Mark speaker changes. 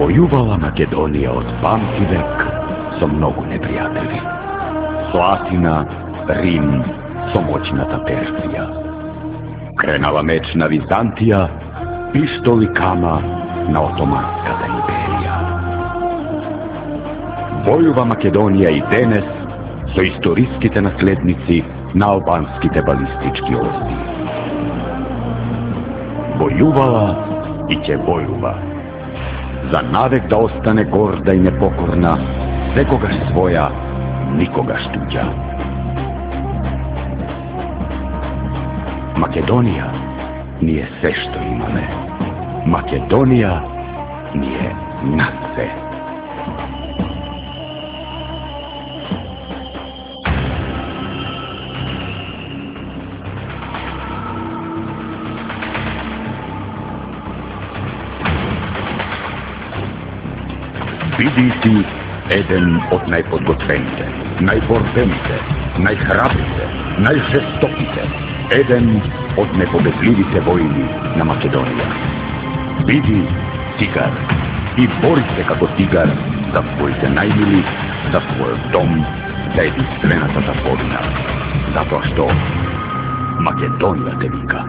Speaker 1: Воювала Македонија од памти век со многу непријатели. Со Атина, Рим, со моćната Персија. Кренала меч на Византија, пиштоли кама на Отоманската империја. Војува Македонија и денес со историските наследници на албанските балистички оръжја. Војувала и ќе војува. За навек да остане горда и непокорна, секогаш своја, никогаш туѓа. Македонија ни е се што имаме. Македонија ни е над се. Биди ти еден од најподготвените, најборбените, најхрабрите, најжестоките, еден од непобедливите војни на Македонија. Биди тигар и бори се како тигар за своите најмили, за својот дом, за единствената татковина, затоа што Македонија те вика.